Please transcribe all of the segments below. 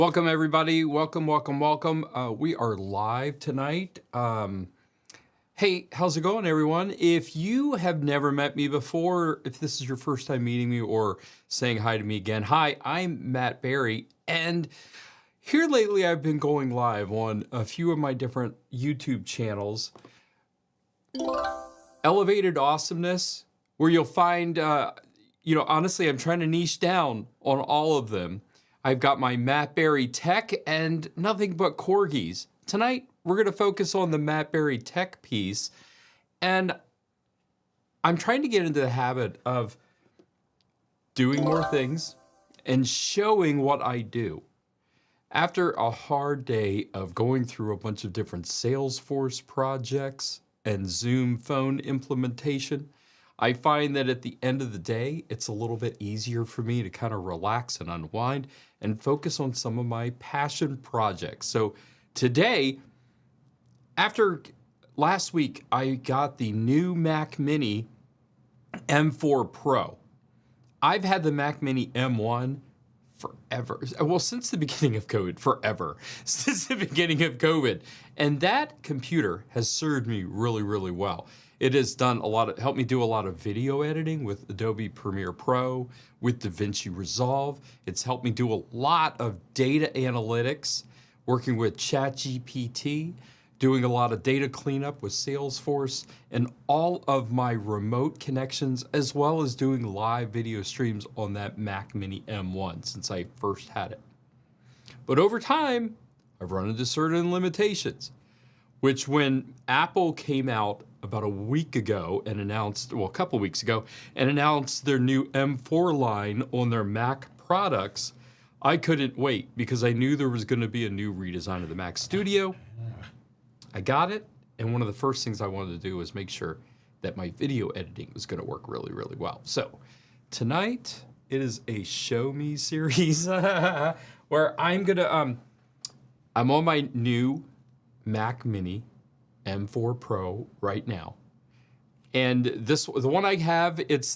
Welcome everybody, welcome. We are live tonight. Hey, how's it going everyone? If you have never met me before, if this is your first time meeting me or saying hi to me again, hi, I'm Matt Berry, and here lately I've been going live on a few of my different YouTube channels. Elevated Awesomeness, where you'll find, honestly, I'm trying to niche down on all of them. I've got my Matt Berry Tech and Nothing But Corgis. Tonight, we're going to focus on the Matt Berry Tech piece. And I'm trying to get into the habit of doing more things and showing what I do. After a hard day of going through a bunch of different Salesforce projects and Zoom phone implementation, I find that at the end of the day, it's a little bit easier for me to kind of relax and unwind and focus on some of my passion projects. So today, after last week, I got the new Mac Mini M4 Pro. I've had the Mac Mini M1 forever. Well, since the beginning of COVID, forever. Since the beginning of COVID. And that computer has served me really, really well. It has done helped me do a lot of video editing with Adobe Premiere Pro, with Davinci Resolve. It's helped me do a lot of data analytics, working with ChatGPT, doing a lot of data cleanup with Salesforce, and all of my remote connections, as well as doing live video streams on that Mac Mini M1 since I first had it. But over time, I've run into certain limitations, which when Apple came out about a week ago and announced, well, a couple weeks ago, and announced their new M4 line on their Mac products, I couldn't wait because I knew there was going to be a new redesign of the Mac Studio. I got it, and one of the first things I wanted to do was make sure that my video editing was going to work really, really well. So tonight, it is a show me series where I'm going to, I'm on my new Mac Mini M4 Pro right now, and the one I have, it's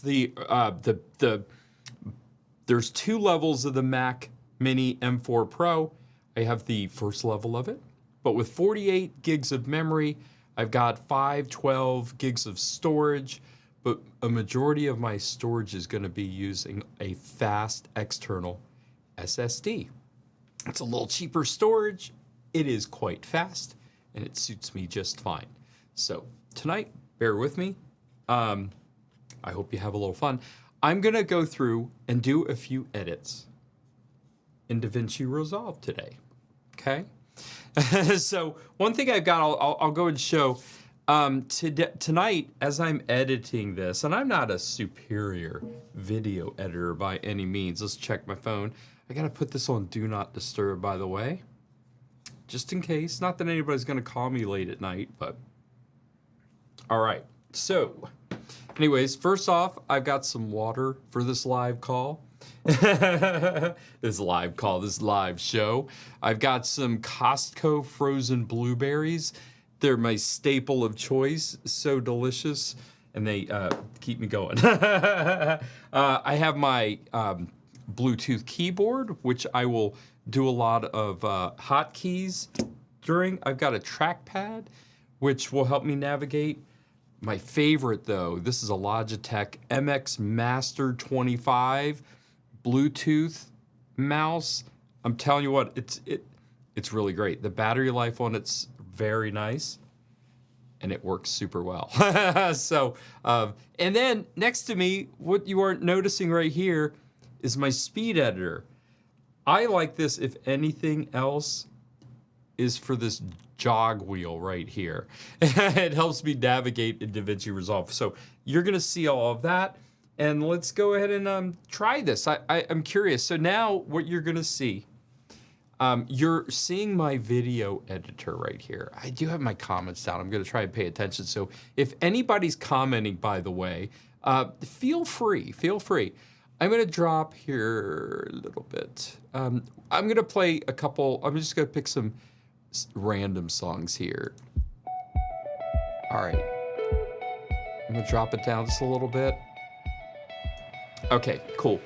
there's two levels of the Mac Mini M4 Pro. I have the first level of it, but with 48 gigs of memory. I've got 512 gigs of storage, but a majority of my storage is going to be using a fast external SSD. It's a little cheaper storage. It is quite fast, and it suits me just fine. So tonight, bear with me. I hope you have a little fun. I'm going to go through and do a few edits in Davinci Resolve today, okay? So one thing I've got, I'll go and show tonight as I'm editing this, and I'm not a superior video editor by any means. Let's check my phone. I got to put this on Do Not Disturb, by the way, just in case. Not that anybody's going to call me late at night, but all right. So anyways, first off, I've got some water for this live call. This live show. I've got some Costco frozen blueberries. They're my staple of choice. So delicious, and they keep me going. I have my Bluetooth keyboard, which I will do a lot of hotkeys during. I've got a trackpad, which will help me navigate. My favorite, though, this is a Logitech MX Master 25 Bluetooth mouse. I'm telling you what, it's really great. The battery life on it's very nice, and it works super well. So, and then next to me, what you aren't noticing right here is my speed editor. I like this, if anything else, is for this jog wheel right here. It helps me navigate in Davinci Resolve. So you're gonna see all of that. And let's go ahead and try this. I'm curious. So now what you're gonna see, you're seeing my video editor right here. I do have my comments down. I'm gonna try and pay attention. So if anybody's commenting, by the way, feel free. I'm gonna drop here a little bit. I'm gonna play a couple, I'm just gonna pick some random songs here. All right, I'm gonna drop it down just a little bit. Okay, cool.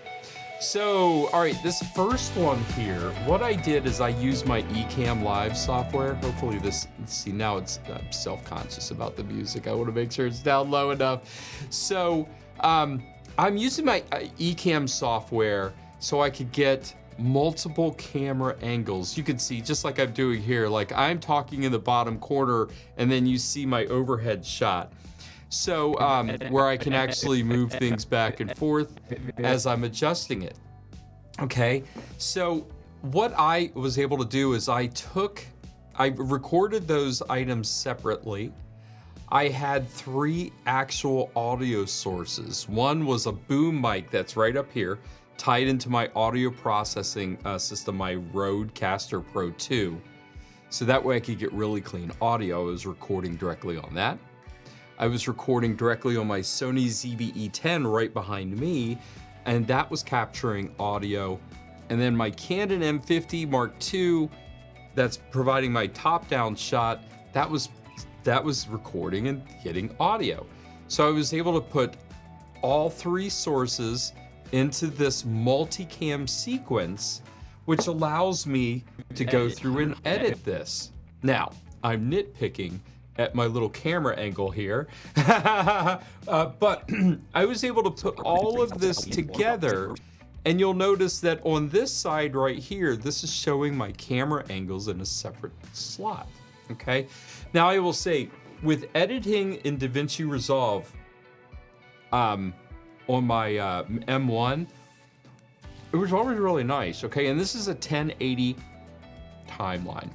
So, all right, this first one here, what I did is I used my Ecamm Live software. Hopefully this, see now it's, I'm self-conscious about the music. I want to make sure it's down low enough. So I'm using my Ecamm software so I could get multiple camera angles. You can see, just like I'm doing here, like I'm talking in the bottom corner and then you see my overhead shot. So where I can actually move things back and forth as I'm adjusting it. Okay, so what I was able to do is I recorded those items separately. I had 3 actual audio sources. One was a boom mic that's right up here, tied into my audio processing system, my Rodecaster Pro 2. So that way I could get really clean audio. I was recording directly on that. I was recording directly on my Sony ZV-E10 right behind me, and that was capturing audio. And then my Canon M50 Mark II, that's providing my top-down shot, that was recording and getting audio. So I was able to put all 3 sources into this multicam sequence, which allows me to go through and edit this. Now, I'm nitpicking at my little camera angle here, but I was able to put all of this together, and you'll notice that on this side right here, this is showing my camera angles in a separate slot, okay? Now I will say, with editing in DaVinci Resolve on my M1, it was always really nice, okay? And this is a 1080 timeline.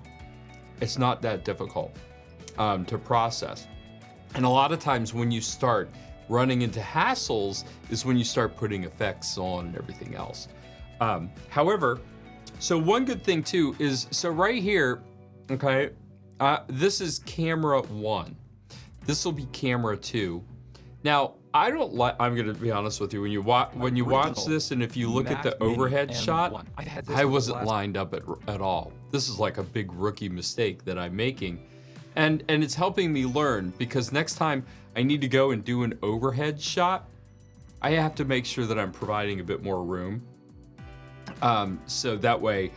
It's not that difficult to process. And a lot of times when you start running into hassles is when you start putting effects on and everything else. However, so one good thing too is, so right here, okay, this is camera 1. This will be camera 2. Now, I don't like, I'm gonna be honest with you, when you watch this and if you look at the overhead shot, I wasn't lined up at all. This is like a big rookie mistake that I'm making. And it's helping me learn, because next time I need to go and do an overhead shot, I have to make sure that I'm providing a bit more room. So that way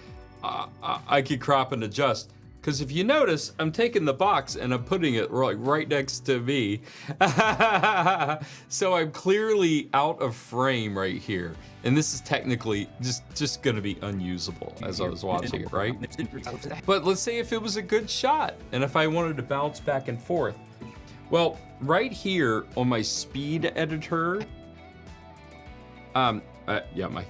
I can crop and adjust. Because if you notice, I'm taking the box and I'm putting it right next to me. So I'm clearly out of frame right here. And this is technically just gonna be unusable as I was watching it, right? But let's say if it was a good shot and if I wanted to bounce back and forth. Well, right here on my speed editor, yeah, my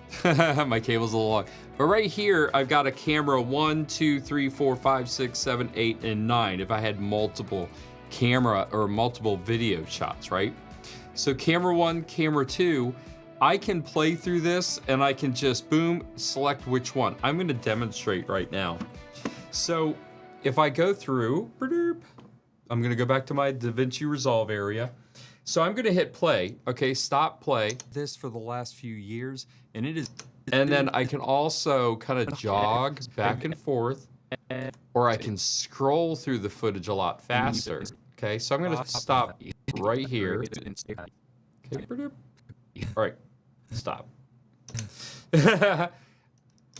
cable's a little long. But right here, I've got a camera 1, 2, 3, 4, 5, 6, 7, 8, and 9 if I had multiple camera or multiple video shots, right? So camera 1, camera 2, I can play through this and I can just boom, select which one. I'm gonna demonstrate right now. So if I go through, I'm gonna go back to my DaVinci Resolve area. So I'm gonna hit play, okay, stop play. This for the last few years, and it is, and then I can also kind of jog back and forth, or I can scroll through the footage a lot faster. Okay, so I'm gonna stop right here. Okay, all right, stop.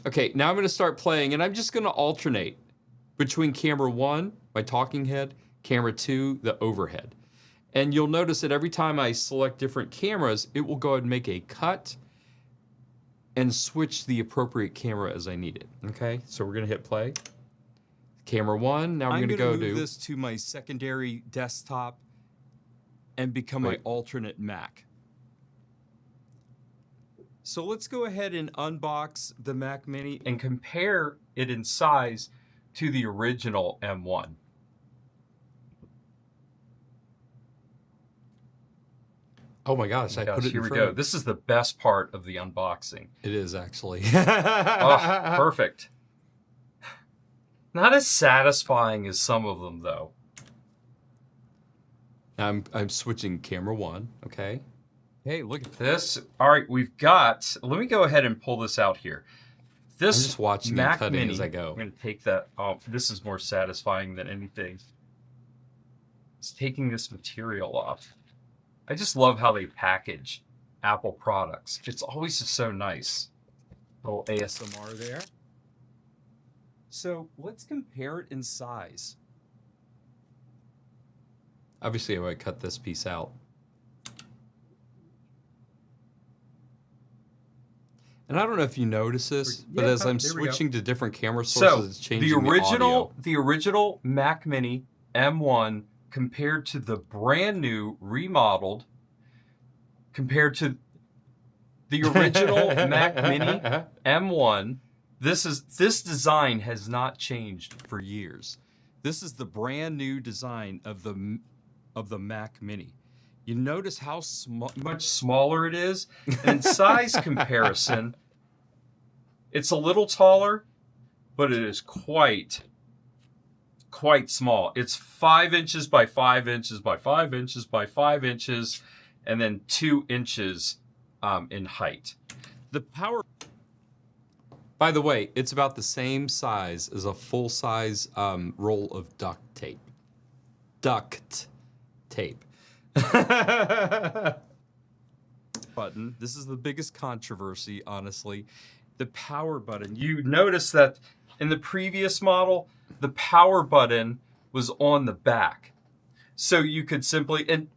Okay, now I'm gonna start playing, and I'm just gonna alternate between camera 1, my talking head, camera 2, the overhead. And you'll notice that every time I select different cameras, it will go ahead and make a cut and switch the appropriate camera as I need it. Okay, so we're gonna hit play. Camera 1, now I'm gonna go move this to my secondary desktop and become my alternate Mac. So let's go ahead and unbox the Mac Mini and compare it in size to the original M1. Oh my gosh, I put it in front. Here we go. This is the best part of the unboxing. It is actually. Oh, perfect. Not as satisfying as some of them though. I'm switching camera 1, okay? Hey, look at this. All right, we've got, let me go ahead and pull this out here. This I'm just watching Mac cutting Mini, as I go. I'm gonna take that off. This is more satisfying than anything. It's taking this material off. I just love how they package Apple products. It's always just so nice. Little ASMR there. So let's compare it in size. Obviously, I might cut this piece out. And I don't know if you notice this, but as I'm switching to different camera sources, it's changing the audio. The original Mac Mini M1 compared to the brand new remodeled, compared to the original Mac Mini M1, this design has not changed for years. This is the brand new design of the Mac Mini. You notice how much smaller it is? And in size comparison, it's a little taller, but it is quite small. It's 5 inches by 5 inches by 5 inches by 5 inches, and then 2 inches in height. The power, by the way, it's about the same size as a full-size roll of duct tape. Duct tape. Button. This is the biggest controversy, honestly. The power button. You notice that in the previous model, the power button was on the back. So you could simply, and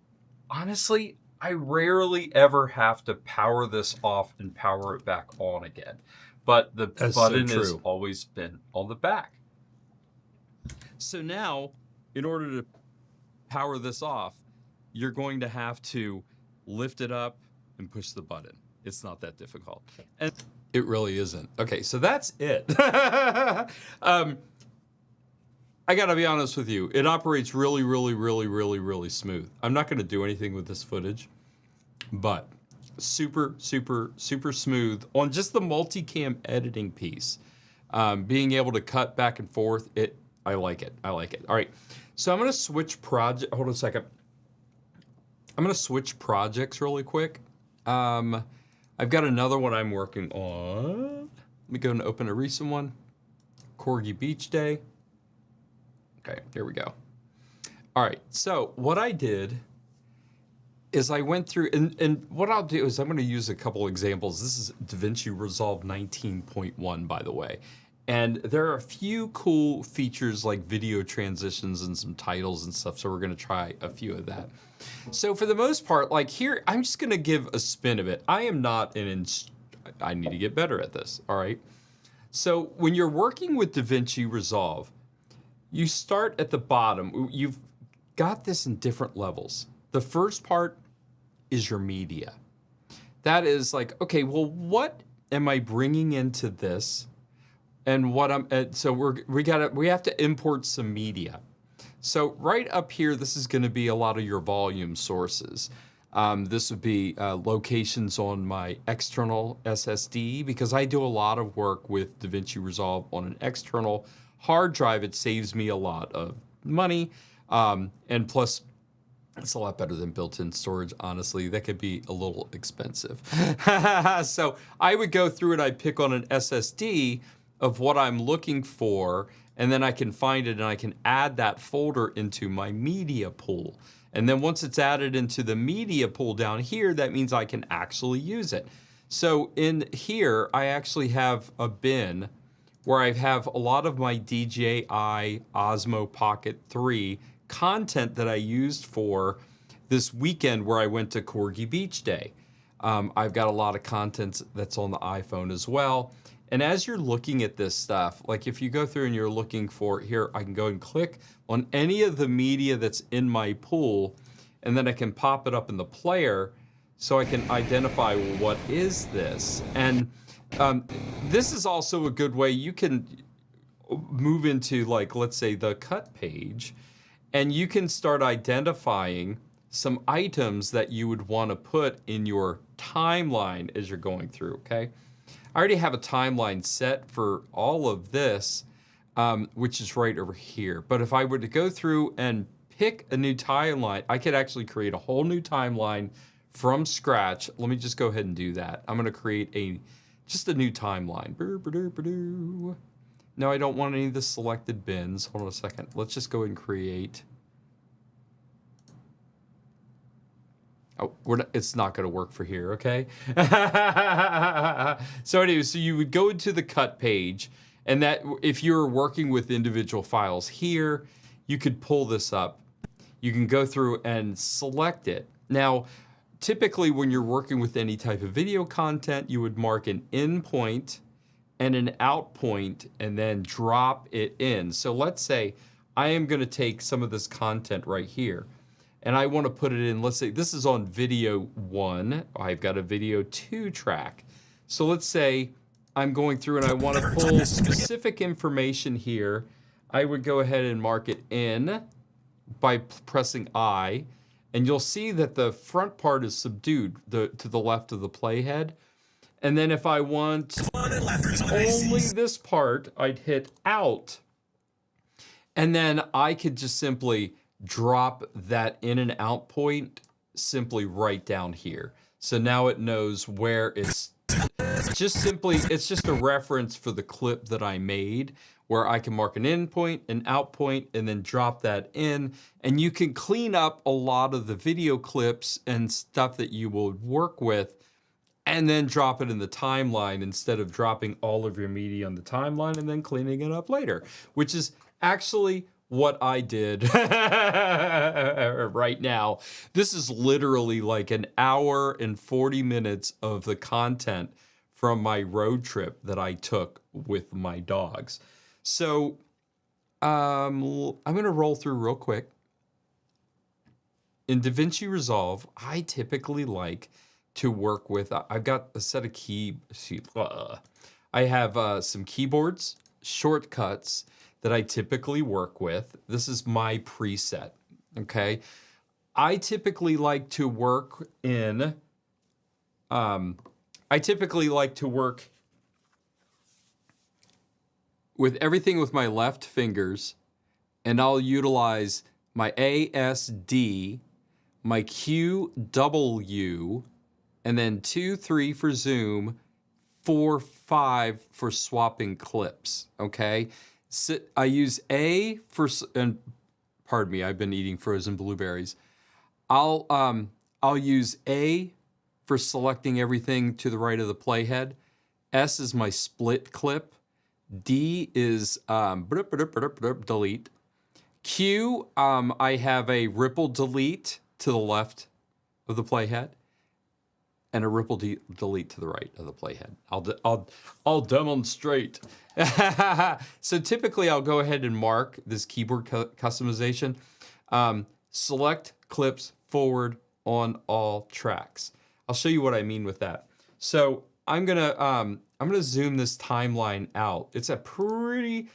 honestly, I rarely ever have to power this off and power it back on again. But the button has always been on the back. So now, in order to power this off, you're going to have to lift it up and push the button. It's not that difficult. And it really isn't. Okay, so that's it. I gotta be honest with you. It operates really, really, really, really, really smooth. I'm not gonna do anything with this footage, but super, super, super smooth on just the multicam editing piece. Being able to cut back and forth, I like it. I like it. All right, so I'm gonna switch project. Hold on a second. I'm gonna switch projects really quick. I've got another one I'm working on. Let me go and open a recent one. Corgi Beach Day. Okay, here we go. All right, so what I did is I went through, and what I'll do is I'm gonna use a couple examples. This is DaVinci Resolve 19.1, by the way. And there are a few cool features like video transitions and some titles and stuff, so we're gonna try a few of that. So for the most part, like here, I'm just gonna give a spin of it. I am not I need to get better at this, all right? So when you're working with DaVinci Resolve, you start at the bottom. You've got this in different levels. The first part is your media. That is like, okay, well, what am I bringing into this? And what so we have to import some media. So right up here, this is going to be a lot of your volume sources. This would be locations on my external SSD, because I do a lot of work with DaVinci Resolve on an external hard drive. It saves me a lot of money, and plus, it's a lot better than built-in storage, honestly. That could be a little expensive. So I would go through and I'd pick on an SSD of what I'm looking for, and then I can find it and I can add that folder into my media pool. And then once it's added into the media pool down here, that means I can actually use it. So in here, I actually have a bin where I have a lot of my DJI Osmo Pocket 3 content that I used for this weekend where I went to Corgi Beach Day. I've got a lot of content that's on the iPhone as well. And as you're looking at this stuff, like if you go through and you're looking for, here, I can go and click on any of the media that's in my pool, and then I can pop it up in the player so I can identify, well, what is this? And this is also a good way you can move into, like, let's say the cut page, and you can start identifying some items that you would want to put in your timeline as you're going through, okay? I already have a timeline set for all of this, which is right over here. But if I were to go through and pick a new timeline, I could actually create a whole new timeline from scratch. Let me just go ahead and do that. I'm gonna create just a new timeline. No, I don't want any of the selected bins. Hold on a second. Let's just go and create. Oh, it's not going to work for here, okay? So anyway, so you would go into the cut page, and that if you're working with individual files here, you could pull this up. You can go through and select it. Now, typically when you're working with any type of video content, you would mark an in point and an out point and then drop it in. So let's say I am going to take some of this content right here and I want to put it in, let's say this is on video 1. I've got a video 2 track. So let's say I'm going through and I want to pull specific information here. I would go ahead and mark it in by pressing I, and you'll see that the front part is subdued to the left of the playhead. And then if I want only this part, I'd hit out. And then I could just simply drop that in and out point simply right down here. So now it knows where it's just a reference for the clip that I made, where I can mark an in point, an out point, and then drop that in. And you can clean up a lot of the video clips and stuff that you will work with and then drop it in the timeline instead of dropping all of your media on the timeline and then cleaning it up later, which is actually what I did right now. This is literally like an hour and 40 minutes of the content from my road trip that I took with my dogs. So I'm going to roll through real quick. In DaVinci Resolve, I typically like to work with, I've got a set of I have some keyboards, shortcuts that I typically work with. This is my preset, okay? I typically like to work in, with everything with my left fingers, and I'll utilize my ASD, my QW, and then 2, 3 for zoom, 4, 5 for swapping clips, okay? So I use A for, and pardon me, I've been eating frozen blueberries. I'll use A for selecting everything to the right of the playhead. S is my split clip. D is delete. Q, I have a ripple delete to the left of the playhead and a ripple delete to the right of the playhead. I'll demonstrate. So typically I'll go ahead and mark this keyboard customization. Select clips forward on all tracks. I'll show you what I mean with that. So I'm gonna zoom this timeline out. This is a pretty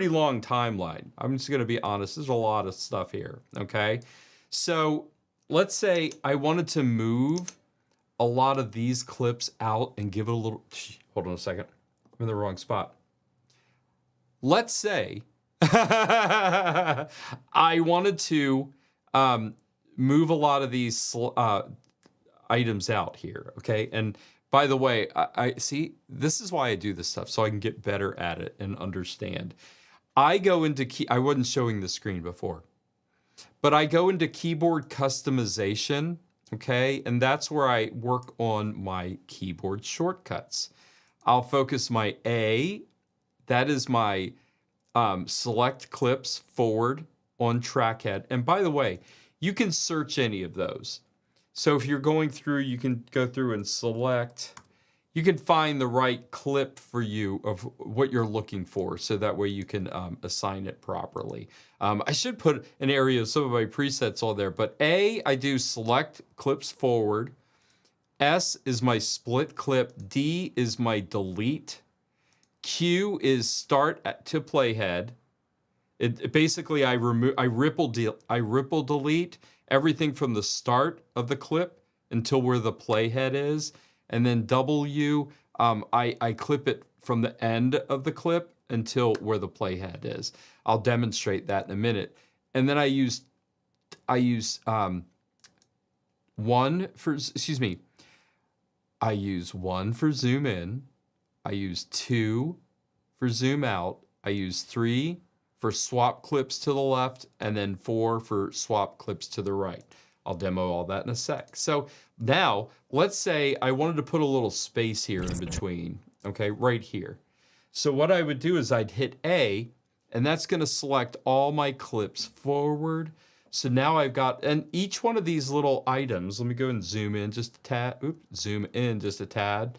long timeline. I'm just gonna be honest, there's a lot of stuff here, okay? So let's say I wanted to move a lot of these clips out and give it a little, hold on a second, I'm in the wrong spot. Let's say I wanted to move a lot of these items out here, okay? And by the way, I see, this is why I do this stuff, so I can get better at it and understand. I go into I wasn't showing the screen before, but I go into keyboard customization, okay? And that's where I work on my keyboard shortcuts. I'll focus my A, that is my select clips forward on trackhead. And by the way, you can search any of those. So if you're going through, you can go through and select, you can find the right clip for you of what you're looking for, so that way you can assign it properly. I should put an area of some of my presets on there, but A, I do select clips forward. S is my split clip. D is my delete. Q is start to playhead. Basically I ripple delete everything from the start of the clip until where the playhead is. And then W, I clip it from the end of the clip until where the playhead is. I'll demonstrate that in a minute. And then I use one for zoom in. I use 2 for zoom out. I use 3 for swap clips to the left, and then 4 for swap clips to the right. I'll demo all that in a sec. So now, let's say I wanted to put a little space here in between, okay, right here. So what I would do is I'd hit A, and that's gonna select all my clips forward. So now I've got, and each one of these little items, let me go and zoom in just a tad, zoom in just a tad.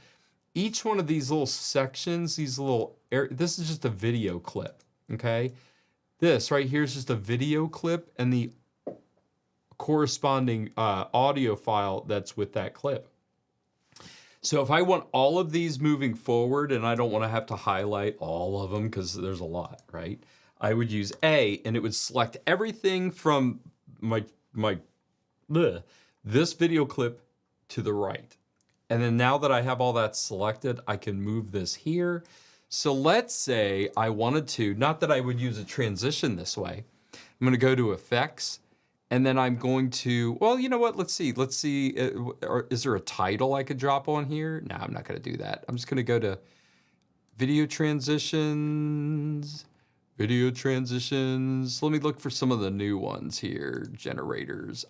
Each one of these little sections, these little, this is just a video clip, okay? This right here is just a video clip and the corresponding audio file that's with that clip. So if I want all of these moving forward and I don't want to have to highlight all of them because there's a lot, right? I would use A and it would select everything from this video clip to the right. And then now that I have all that selected, I can move this here. So let's say I wanted to, not that I would use a transition this way. I'm going to go to Effects, and then I'm going to, well, you know what? Let's see. Is there a title I could drop on here? No, I'm not going to do that. I'm just going to go to Video Transitions. Video Transitions. Let me look for some of the new ones here. Generators.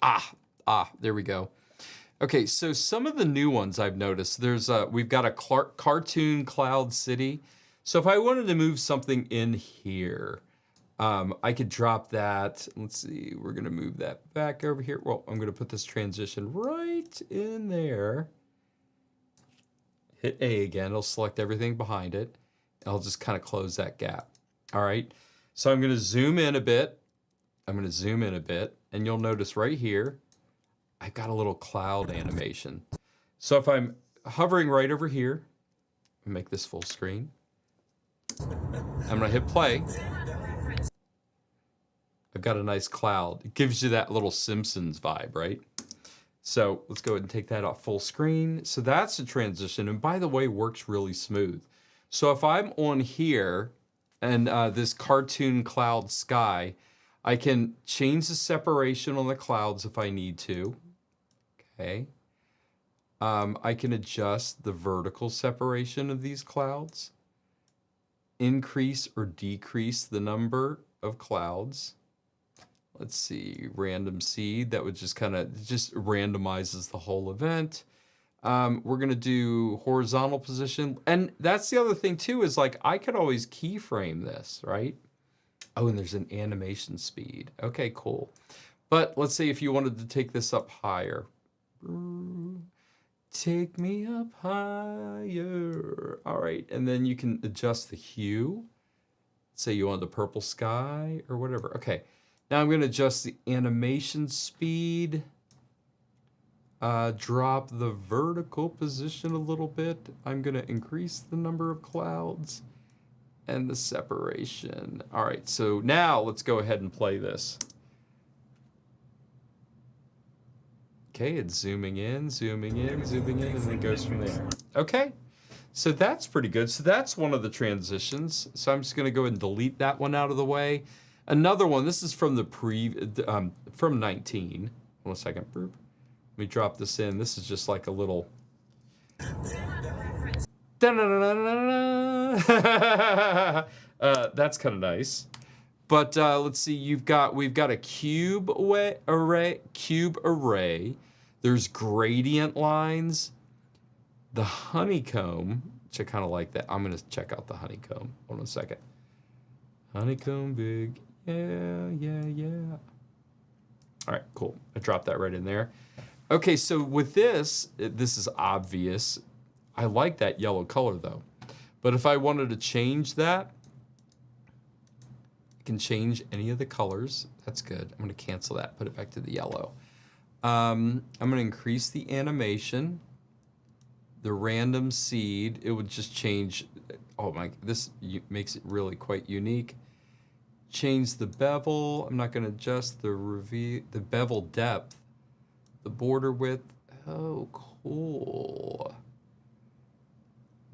There we go. Okay, so some of the new ones I've noticed, we've got a cartoon cloud city. So if I wanted to move something in here, I could drop that. Let's see, we're gonna move that back over here. Well, I'm gonna put this transition right in there. Hit A again, it'll select everything behind it. I'll just kind of close that gap. All right, so I'm gonna zoom in a bit. And you'll notice right here, I've got a little cloud animation. So if I'm hovering right over here, make this full screen. I'm gonna hit play. I've got a nice cloud. It gives you that little Simpsons vibe, right? So let's go ahead and take that off full screen. So that's a transition, and by the way, works really smooth. So if I'm on here and this cartoon cloud sky, I can change the separation on the clouds if I need to. Okay. I can adjust the vertical separation of these clouds, increase or decrease the number of clouds. Let's see, random seed, that would just kind of just randomizes the whole event. We're gonna do horizontal position. And that's the other thing too, is like I could always keyframe this, right? Oh, and there's an animation speed. Okay, cool. But let's say if you wanted to take this up higher. Take me up higher. All right, and then you can adjust the hue. Say you want the purple sky or whatever. Okay, now I'm gonna adjust the animation speed. Drop the vertical position a little bit. I'm gonna increase the number of clouds and the separation. All right, so now let's go ahead and play this. Okay, it's zooming in, and then goes from there. Okay, so that's pretty good. So that's one of the transitions. So I'm just gonna go ahead and delete that one out of the way. Another one, this is from the from 19. Hold on a second. Let me drop this in. This is just like a little. That's kind of nice. But let's see, we've got a cube array. There's gradient lines. The honeycomb, which I kind of like that. I'm gonna check out the honeycomb. Hold on a second. Honeycomb big, yeah. All right, cool. I dropped that right in there. Okay, so with this is obvious. I like that yellow color though. But if I wanted to change that, I can change any of the colors. That's good. I'm gonna cancel that, put it back to the yellow. I'm gonna increase the animation. The random seed, it would just change. Oh my, this makes it really quite unique. Change the bevel. I'm not gonna adjust the bevel depth. The border width. Oh, cool.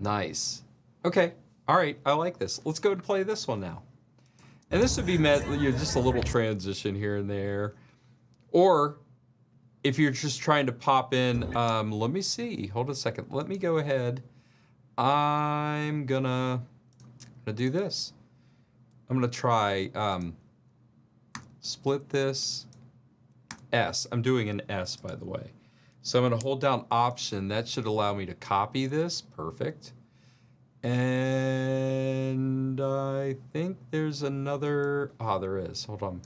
Nice. Okay, all right, I like this. Let's go and play this one now. And this would be just a little transition here and there. Or if you're just trying to pop in, let me see, hold a second. Let me go ahead. I'm gonna do this. I'm gonna try split this S. I'm doing an S, by the way. So I'm going to hold down Option. That should allow me to copy this. Perfect. And I think there's another... Ah, there is. Hold on.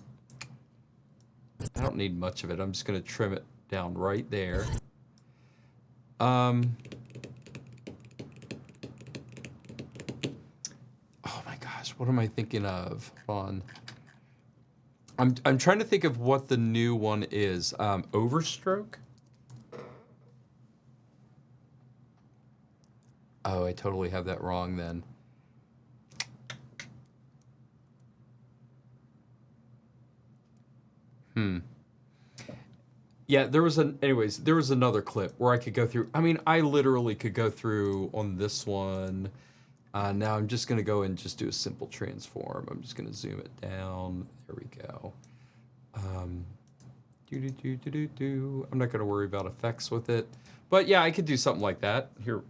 I don't need much of it. I'm just going to trim it down right there. Oh my gosh, what am I thinking of? Hold on. I'm trying to think of what the new one is. Overstroke? Oh, I totally have that wrong then. Yeah, there was there was another clip where I could go through. I mean, I literally could go through on this one. Now I'm just going to go and just do a simple transform. I'm just going to zoom it down. There we go. I'm not going to worry about effects with it. But yeah, I could do something like that. Here.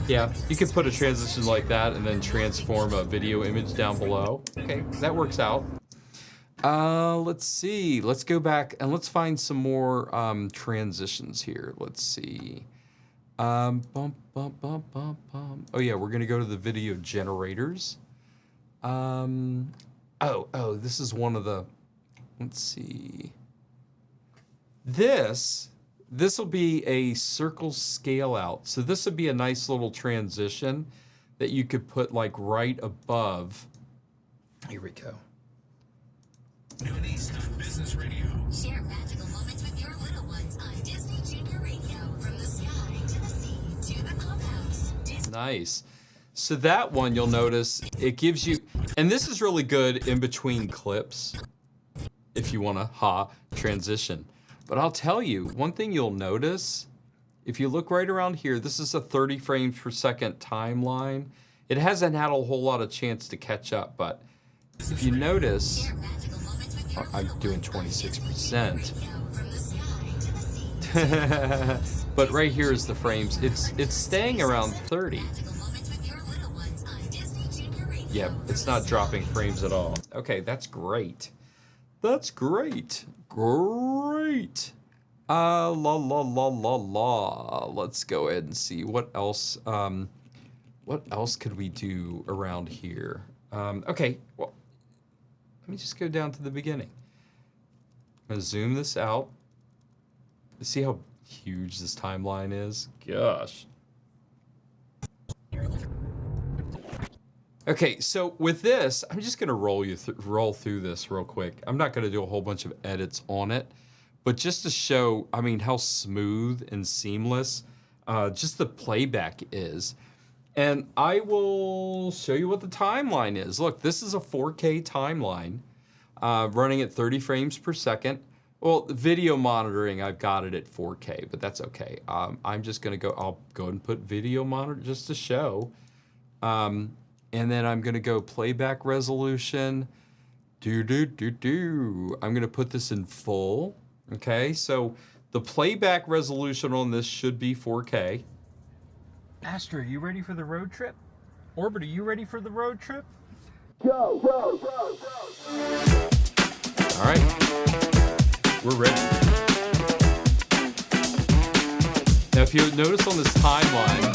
Yeah, you could put a transition like that and then transform a video image down below. Okay, that works out. Let's see. Let's go back and let's find some more transitions here. Let's see. Oh yeah, we're gonna go to the video generators. This is one of the. Let's see. This will be a circle scale out. So this would be a nice little transition that you could put like right above. Here we go. Noon East on Business Radio. Share magical moments with your little ones on Disney Junior Radio. From the sky to the sea to the clubhouse. Nice. So that one you'll notice it gives you, and this is really good in between clips if you want to transition. But I'll tell you, one thing you'll notice, if you look right around here, this is a 30 frames per second timeline. It hasn't had a whole lot of chance to catch up, but if you notice, I'm doing 26%. But right here is the frames. It's staying around 30. Yep, it's not dropping frames at all. Okay, that's great. That's great. Great. Let's go ahead and see what else. What else could we do around here? Okay, well, let me just go down to the beginning. I'm gonna zoom this out. See how huge this timeline is? Gosh. Okay, so with this, I'm just gonna roll through this real quick. I'm not gonna do a whole bunch of edits on it, but just to show, I mean, how smooth and seamless just the playback is. And I will show you what the timeline is. Look, this is a 4K timeline running at 30 frames per second. Well, video monitoring, I've got it at 4K, but that's okay. I'm just gonna I'll go ahead and put video monitor just to show. And then I'm gonna go playback resolution. I'm gonna put this in full. Okay, so the playback resolution on this should be 4K. Astra, you ready for the road trip? Orbit, are you ready for the road trip? Go, go, go, go. All right, we're ready. Now, if you notice on this timeline,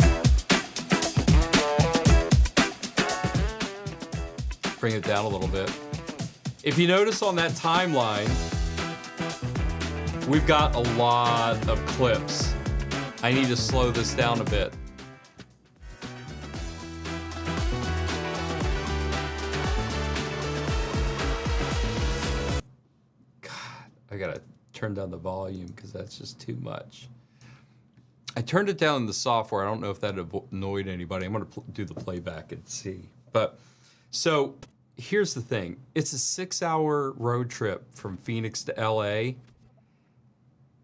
bring it down a little bit. If you notice on that timeline, we've got a lot of clips. I need to slow this down a bit. God, I gotta turn down the volume because that's just too much. I turned it down in the software. I don't know if that annoyed anybody. I'm gonna do the playback and see. But so here's the thing. It's a 6-hour road trip from Phoenix to LA.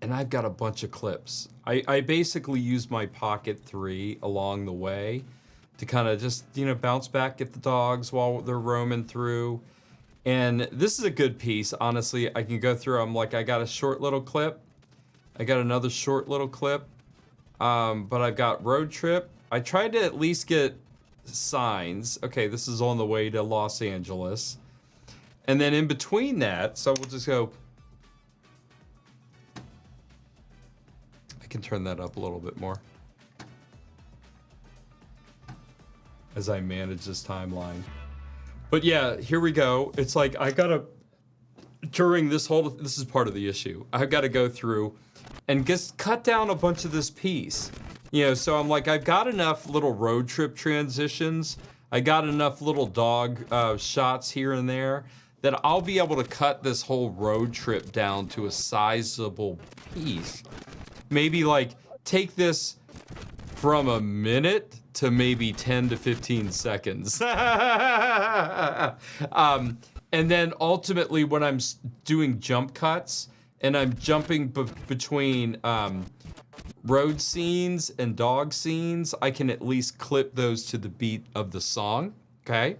And I've got a bunch of clips. I basically use my Pocket 3 along the way to kind of just, bounce back at the dogs while they're roaming through. And this is a good piece, honestly. I can go through, I'm like, I got a short little clip. I got another short little clip. But I've got road trip. I tried to at least get signs. Okay, this is on the way to Los Angeles. And then in between that, so we'll just go. I can turn that up a little bit more as I manage this timeline. But yeah, here we go. It's like I gotta, during this whole, this is part of the issue. I've got to go through and just cut down a bunch of this piece. You know, so I'm like, I've got enough little road trip transitions. I got enough little dog shots here and there that I'll be able to cut this whole road trip down to a sizable piece. Maybe like take this from a minute to maybe 10 to 15 seconds. And then ultimately when I'm doing jump cuts and I'm jumping between road scenes and dog scenes, I can at least clip those to the beat of the song, okay?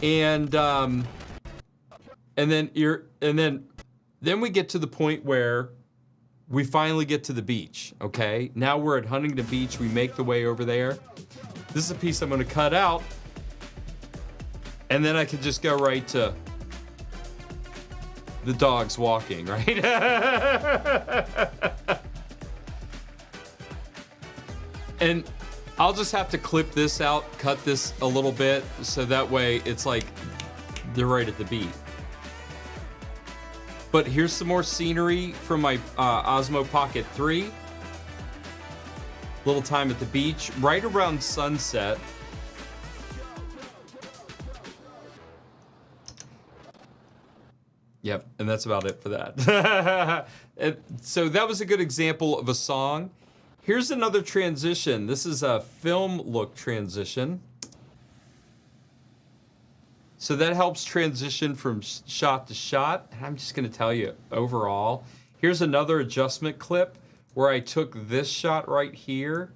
And then we get to the point where we finally get to the beach, okay? Now we're at Huntington Beach, we make the way over there. This is a piece I'm gonna cut out, and then I can just go right to the dogs walking, right? And I'll just have to clip this out, cut this a little bit, so that way it's like they're right at the beat. But here's some more scenery from my Osmo Pocket 3. Little time at the beach, right around sunset. Yep, and that's about it for that. So that was a good example of a song. Here's another transition. This is a film look transition. So that helps transition from shot to shot. And I'm just gonna tell you, overall, here's another adjustment clip where I took this shot right here.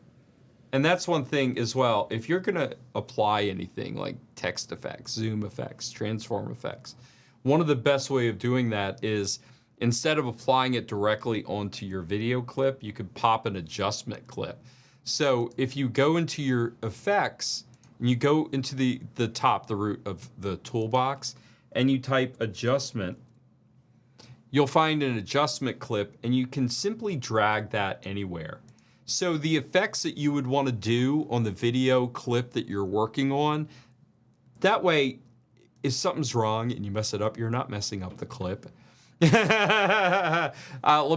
And that's one thing as well. If you're gonna apply anything like text effects, zoom effects, transform effects, one of the best way of doing that is instead of applying it directly onto your video clip, you could pop an adjustment clip. So if you go into your effects, and you go into the top, the root of the toolbox, and you type adjustment, you'll find an adjustment clip, and you can simply drag that anywhere. So the effects that you would want to do on the video clip that you're working on, that way, if something's wrong and you mess it up, you're not messing up the clip. Let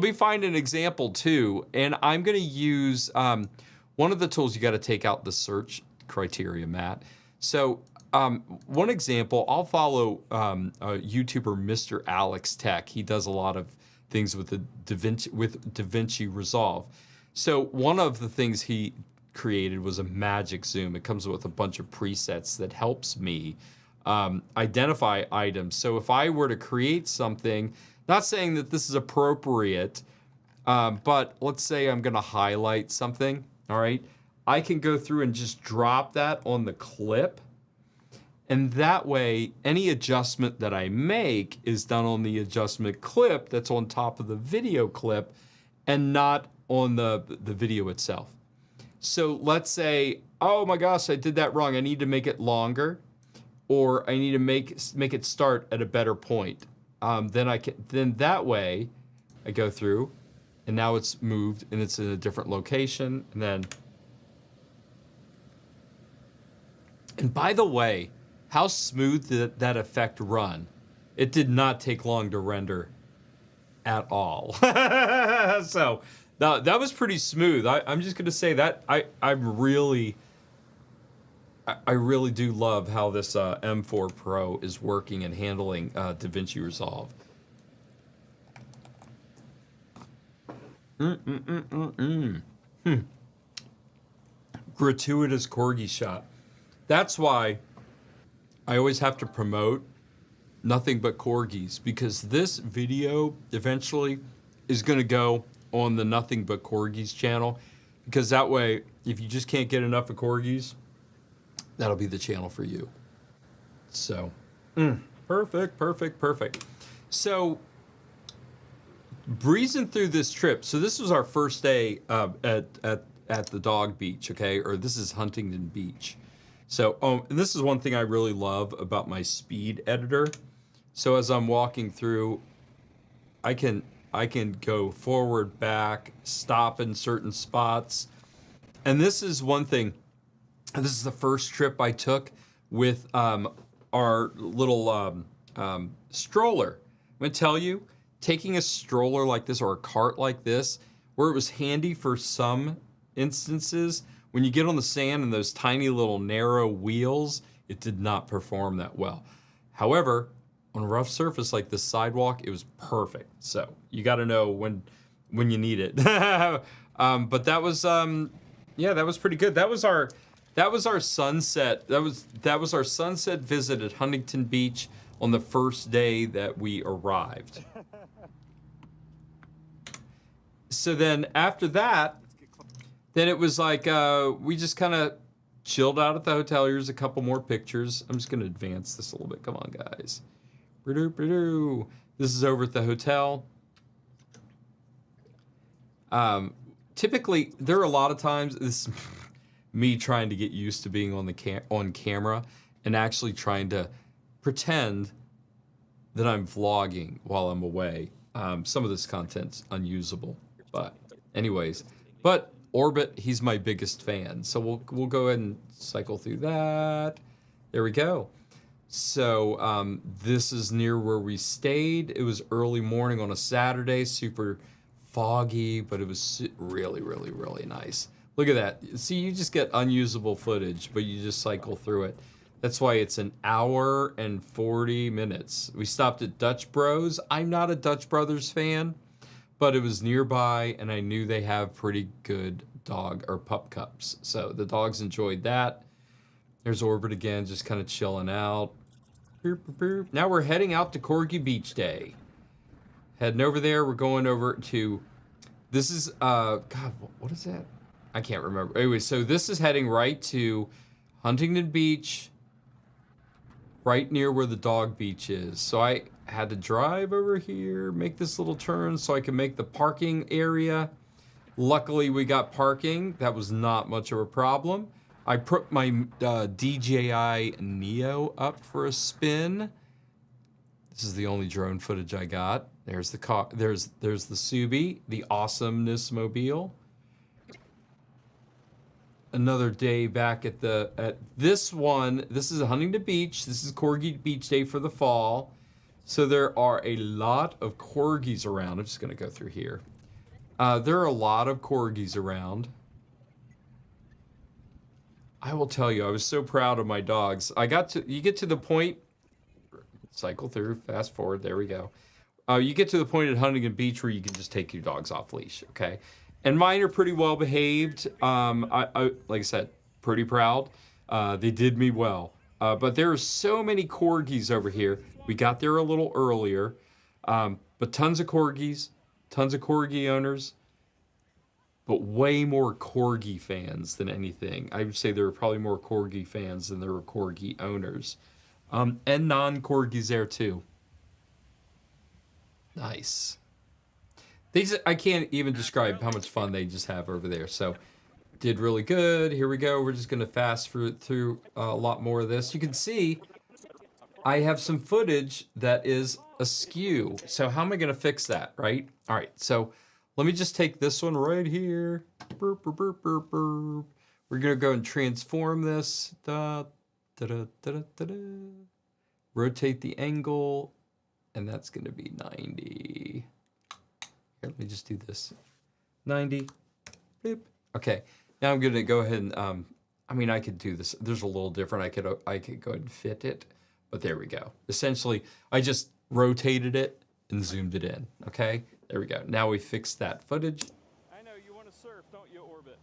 me find an example too, and I'm going to use one of the tools. You got to take out the search criteria, Matt. So one example, I'll follow a YouTuber, Mr. Alex Tech. He does a lot of things with the Davinci Resolve. So one of the things he created was a magic zoom. It comes with a bunch of presets that helps me identify items. So if I were to create something, not saying that this is appropriate, but let's say I'm going to highlight something, all right? I can go through and just drop that on the clip. And that way, any adjustment that I make is done on the adjustment clip that's on top of the video clip and not on the video itself. So let's say, oh my gosh, I did that wrong. I need to make it longer, or I need to make it start at a better point. Then that way I go through and now it's moved and it's in a different location. And by the way, how smooth did that effect run? It did not take long to render at all. So that was pretty smooth. I'm just gonna say that I really do love how this M4 Pro is working and handling Davinci Resolve. Gratuitous corgi shot. That's why I always have to promote nothing but corgis, because this video eventually is going to go on the Nothing But Corgis channel, because that way, if you just can't get enough of corgis, that'll be the channel for you. So, perfect. So, breezing through this trip. So this was our first day at the dog beach, okay? Or this is Huntington Beach. So, and this is one thing I really love about my speed editor. So as I'm walking through, I can go forward, back, stop in certain spots. And this is one thing. This is the first trip I took with our little stroller. I'm gonna tell you, taking a stroller like this or a cart like this, where it was handy for some instances, when you get on the sand and those tiny little narrow wheels, it did not perform that well. However, on a rough surface like this sidewalk, it was perfect. So you got to know when you need it. But that was yeah, that was pretty good. That was our sunset. That was our sunset visit at Huntington Beach on the first day that we arrived. So then after that, then it was like we just kind of chilled out at the hotel. Here's a couple more pictures. I'm just going to advance this a little bit. Come on, guys. This is over at the hotel. Typically, there are a lot of times, this is me trying to get used to being on camera and actually trying to pretend that I'm vlogging while I'm away. Some of this content's unusable, but anyways. But Orbit, he's my biggest fan, so we'll go ahead and cycle through that. There we go. So this is near where we stayed. It was early morning on a Saturday, super foggy, but it was really, really, really nice. Look at that. See, you just get unusable footage, but you just cycle through it. That's why it's an hour and 40 minutes. We stopped at Dutch Bros. I'm not a Dutch Brothers fan, but it was nearby, and I knew they have pretty good dog or pup cups. So the dogs enjoyed that. There's Orbit again, just kind of chilling out. Now we're heading out to Corgi Beach Day. Heading over there, we're going over to, this is, God, what is that? I can't remember. Anyway, so this is heading right to Huntington Beach, right near where the dog beach is. So I had to drive over here, make this little turn so I can make the parking area. Luckily, we got parking. That was not much of a problem. I put my DJI Neo up for a spin. This is the only drone footage I got. There's the car. There's the Subi, the awesomeness mobile. Another day back at this one. This is Huntington Beach. This is Corgi Beach Day for the fall. So there are a lot of corgis around. I'm just gonna go through here. There are a lot of corgis around. I will tell you, I was so proud of my dogs. You get to the point, cycle through, fast forward, there we go. You get to the point at Huntington Beach where you can just take your dogs off leash, okay? And mine are pretty well behaved. I like I said, pretty proud. They did me well. But there are so many corgis over here. We got there a little earlier, but tons of corgis, tons of corgi owners. But way more corgi fans than anything. I would say there were probably more corgi fans than there were corgi owners. And non-corgis there too. Nice. I can't even describe how much fun they just have over there. So, did really good. Here we go. We're just going to fast through a lot more of this. You can see I have some footage that is askew. So how am I going to fix that, right? All right, so let me just take this one right here. Burp, burp, burp, burp, burp. We're going to go and transform this. Rotate the angle, and that's going to be 90. Here, let me just do this. 90. Boop. Okay, now I'm going to go ahead and, I mean, I could do this. There's a little different. I could go ahead and fit it, but there we go. Essentially, I just rotated it and zoomed it in, okay? There we go. Now we fixed that footage. I know you want to surf, don't you, Orbit?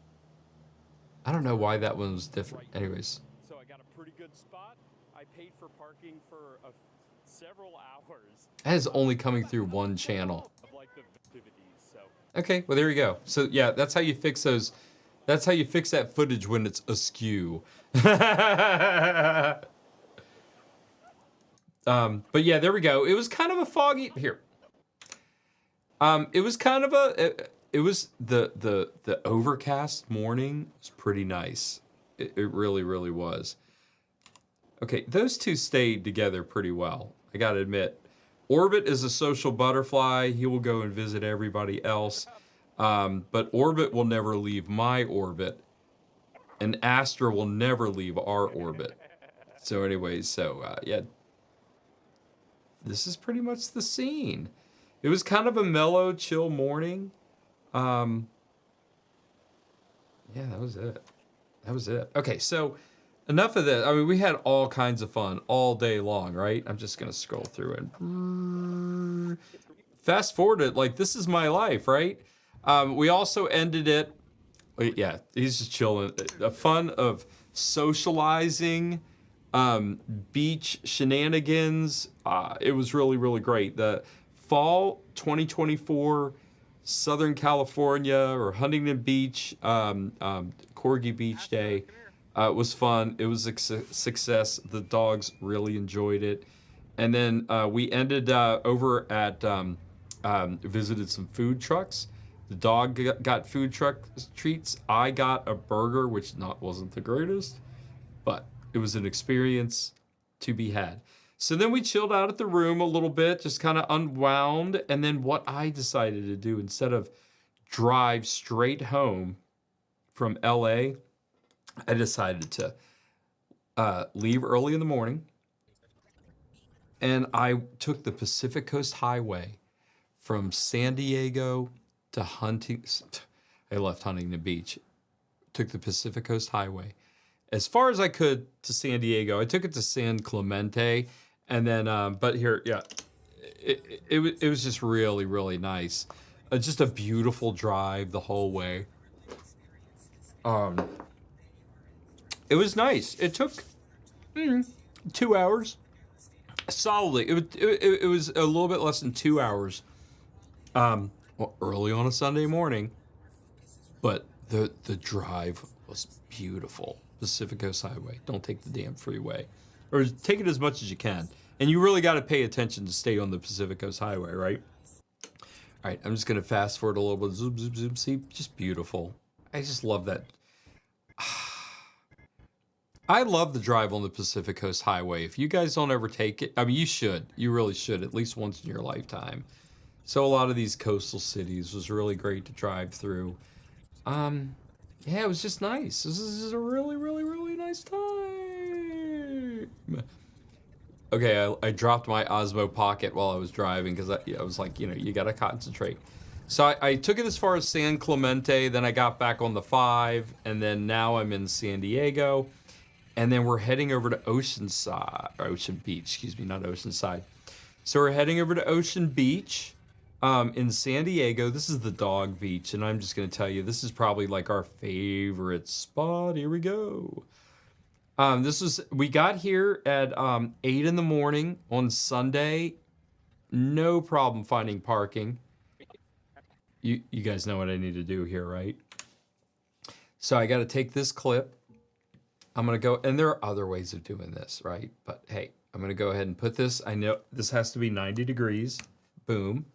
I don't know why that one was different. Anyways. So I got a pretty good spot. I paid for parking for several hours. That is only coming through one channel. Of like the activities, so. Okay, well there you go. So yeah, that's how you fix those. That's how you fix that footage when it's askew. But yeah, there we go. It was kind of a foggy here. It was kind of it was the overcast morning was pretty nice. It really, really was. Okay, those two stayed together pretty well. I gotta admit. Orbit is a social butterfly. He will go and visit everybody else. But Orbit will never leave my orbit. And Astra will never leave our orbit. So anyways, yeah. This is pretty much the scene. It was kind of a mellow, chill morning. Yeah, that was it. That was it. Okay, so enough of this. I mean, we had all kinds of fun all day long, right? I'm just going to scroll through and fast forward it. Like, this is my life, right? We also ended it. Yeah, he's just chilling. A fun of socializing, beach shenanigans. It was really, really great. The fall 2024 Southern California or Huntington Beach, Corgi Beach Day was fun. It was a success. The dogs really enjoyed it. And then we ended over at, visited some food trucks. The dog got food truck treats. I got a burger, which wasn't the greatest, but it was an experience to be had. So then we chilled out at the room a little bit, just kind of unwound. And then what I decided to do, instead of drive straight home from LA, I decided to leave early in the morning. And I took the Pacific Coast Highway from San Diego to I left Huntington Beach, took the Pacific Coast Highway as far as I could to San Diego. I took it to San Clemente, and then, but here, yeah, it was just really, really nice. Just a beautiful drive the whole way. It was nice. It took 2 hours, solidly. It was a little bit less than 2 hours. Well, early on a Sunday morning, but the drive was beautiful. Pacific Coast Highway. Don't take the damn freeway, or take it as much as you can. And you really got to pay attention to stay on the Pacific Coast Highway, right? All right, I'm just gonna fast forward a little bit. Zoom, zoom, zoom. See, just beautiful. I just love that. I love the drive on the Pacific Coast Highway. If you guys don't ever take it, I mean, you should. You really should, at least once in your lifetime. So a lot of these coastal cities was really great to drive through. Yeah, it was just nice. This is a really, really, really nice time. Okay, I dropped my Osmo Pocket while I was driving because I was like, you gotta concentrate. So I took it as far as San Clemente, then I got back on the 5, and then now I'm in San Diego. And then we're heading over to Ocean Beach, excuse me, not Oceanside. So we're heading over to Ocean Beach. In San Diego. This is the dog beach, and I'm just going to tell you, this is probably like our favorite spot. Here we go. We got here at 8 in the morning on Sunday. No problem finding parking. You guys know what I need to do here, right? So I got to take this clip. I'm going to go, and there are other ways of doing this, right? But hey, I'm going to go ahead and put this. I know this has to be 90 degrees. Boom.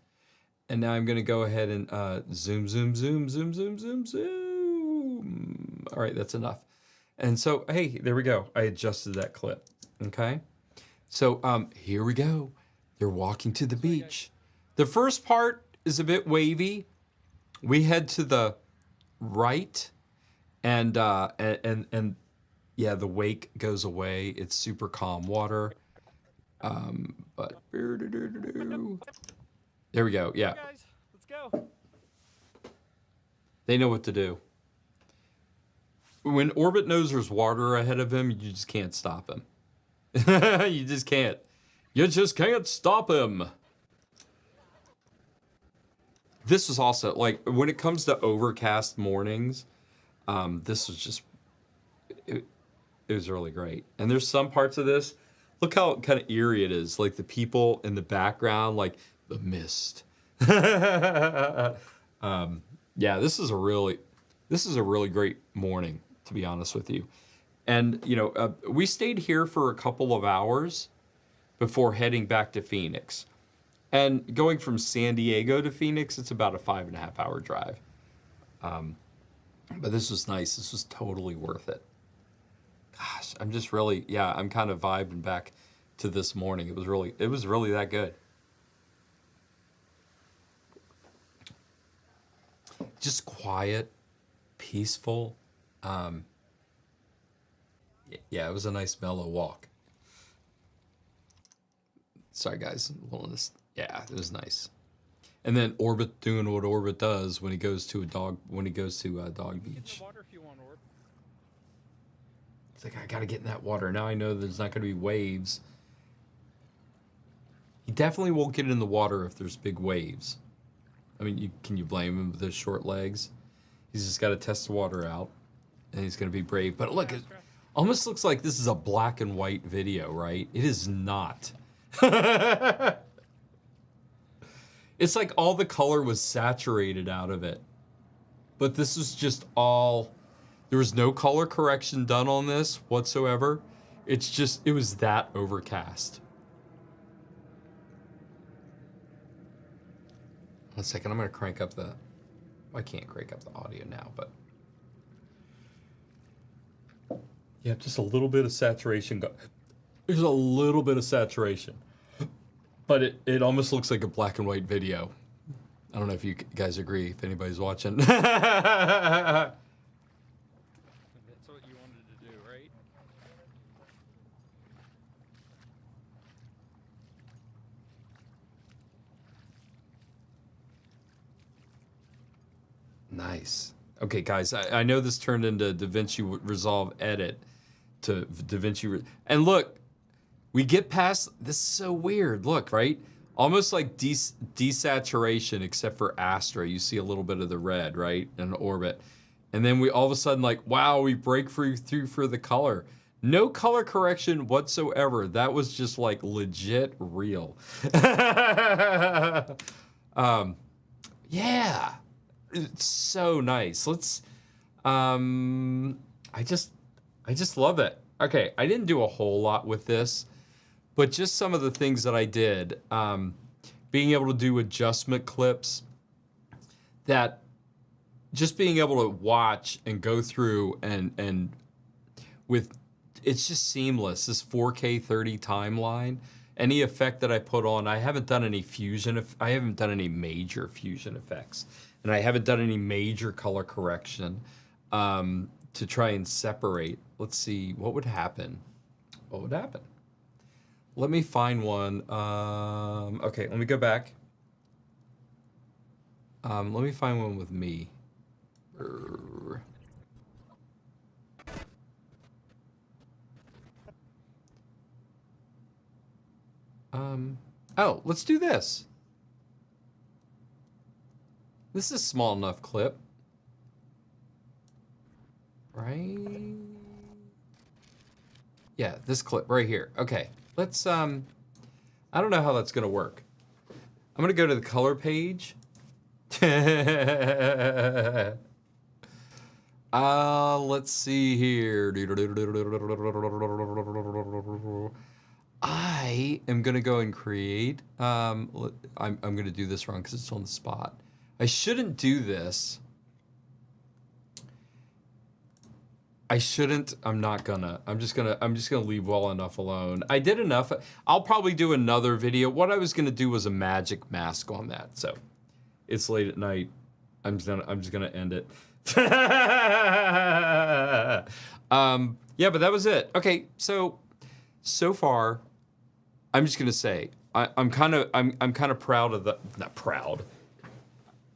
And now I'm going to go ahead and zoom, zoom, zoom, zoom, zoom, zoom, zoom. All right, that's enough. And so, hey, there we go. I adjusted that clip, okay? So here we go. They're walking to the beach. The first part is a bit wavy. We head to the right, and yeah, the wake goes away. It's super calm water. But there we go. Yeah. Guys, let's go. They know what to do. When Orbit knows there's water ahead of him, you just can't stop him. You just can't. You just can't stop him. This was also, like, when it comes to overcast mornings, this was just, it was really great. And there's some parts of this, look how kind of eerie it is. Like the people in the background, like the mist. Yeah, this is a really great morning, to be honest with you. And, we stayed here for a couple of hours before heading back to Phoenix. And going from San Diego to Phoenix, it's about a 5.5 hour drive. But this was nice. This was totally worth it. Gosh, I'm just really, I'm kind of vibing back to this morning. It was really that good. just quiet, peaceful. Yeah, it was a nice mellow walk. Sorry guys, yeah, it was nice. And then Orbit doing what Orbit does when he goes to Dog Beach. The water if you want, Orb. It's like, I gotta get in that water. Now I know there's not gonna be waves. He definitely won't get in the water if there's big waves. I mean, can you blame him with his short legs? He's just got to test the water out, and he's going to be brave. But look, it almost looks like this is a black and white video, right? It is not. It's like all the color was saturated out of it. But this was just all... There was no color correction done on this whatsoever. It's just, it was that overcast. 1 second, I'm going to crank up the... I can't crank up the audio now, but... Yeah, just a little bit of saturation. There's a little bit of saturation. But it almost looks like a black and white video. I don't know if you guys agree, if anybody's watching. That's what you wanted to do, right? Nice. Okay, guys, I know this turned into DaVinci Resolve Edit to DaVinci... And look, we get past... This is so weird. Look, right? Almost like desaturation, except for Astra. You see a little bit of the red, right? In Orbit. And then we all of a sudden like, wow, we break through for the color. No color correction whatsoever. That was just like legit real. Yeah. It's so nice. Let's I just love it. Okay, I didn't do a whole lot with this, but just some of the things that I did. Being able to do adjustment clips, that just being able to watch and go through and with, it's just seamless. This 4K 30 timeline, any effect that I put on, I haven't done any I haven't done any major fusion effects, and I haven't done any major color correction to try and separate. Let's see, what would happen? What would happen? Let me find one. Okay, let me go back. Let me find one with me. Oh, let's do this. This is a small enough clip. Right? Yeah, this clip right here. Okay, let's, I don't know how that's gonna work. I'm gonna go to the color page. Let's see here. I am gonna go and create, I'm gonna do this wrong because it's on the spot. I shouldn't do this. I shouldn't, I'm not gonna. I'm just gonna leave well enough alone. I did enough. I'll probably do another video. What I was gonna do was a magic mask on that. So it's late at night. I'm just gonna end it. Yeah, but that was it. Okay, so far, I'm just gonna say, I'm kind of proud of the, not proud.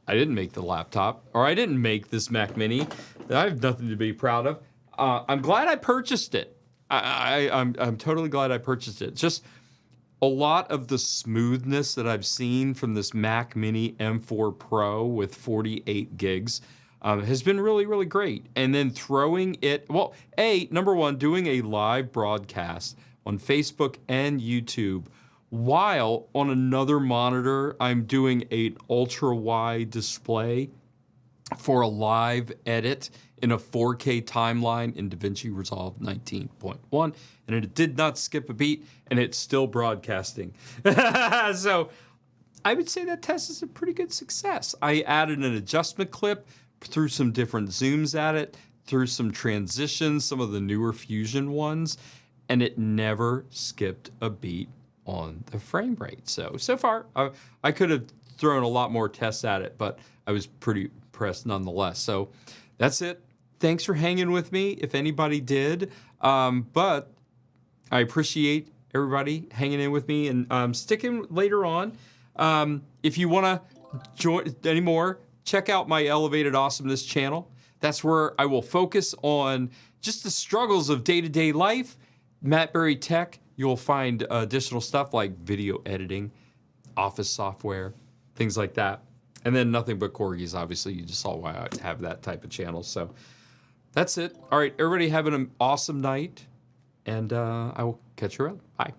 I didn't make the laptop, or I didn't make this Mac Mini. I have nothing to be proud of. I'm glad I purchased it. I'm totally glad I purchased it. Just a lot of the smoothness that I've seen from this Mac Mini M4 Pro with 48 gigs has been really, really great. And then throwing it, well, number one, doing a live broadcast on Facebook and YouTube, while on another monitor, I'm doing an ultra-wide display for a live edit in a 4K timeline in DaVinci Resolve 19.1, and it did not skip a beat, and it's still broadcasting. So I would say that test is a pretty good success. I added an adjustment clip, threw some different zooms at it, threw some transitions, some of the newer Fusion ones, and it never skipped a beat on the frame rate. So far, I could have thrown a lot more tests at it, but I was pretty impressed nonetheless. So that's it. Thanks for hanging with me, if anybody did. But I appreciate everybody hanging in with me and sticking later on. If you want to join anymore, check out my Elevated Awesomeness channel. That's where I will focus on just the struggles of day-to-day life. Matt Berry Tech, you'll find additional stuff like video editing, office software, things like that. And then Nothing But Corgis, obviously. You just saw why I have that type of channel. So that's it. All right, everybody have an awesome night, and I will catch you around. Bye.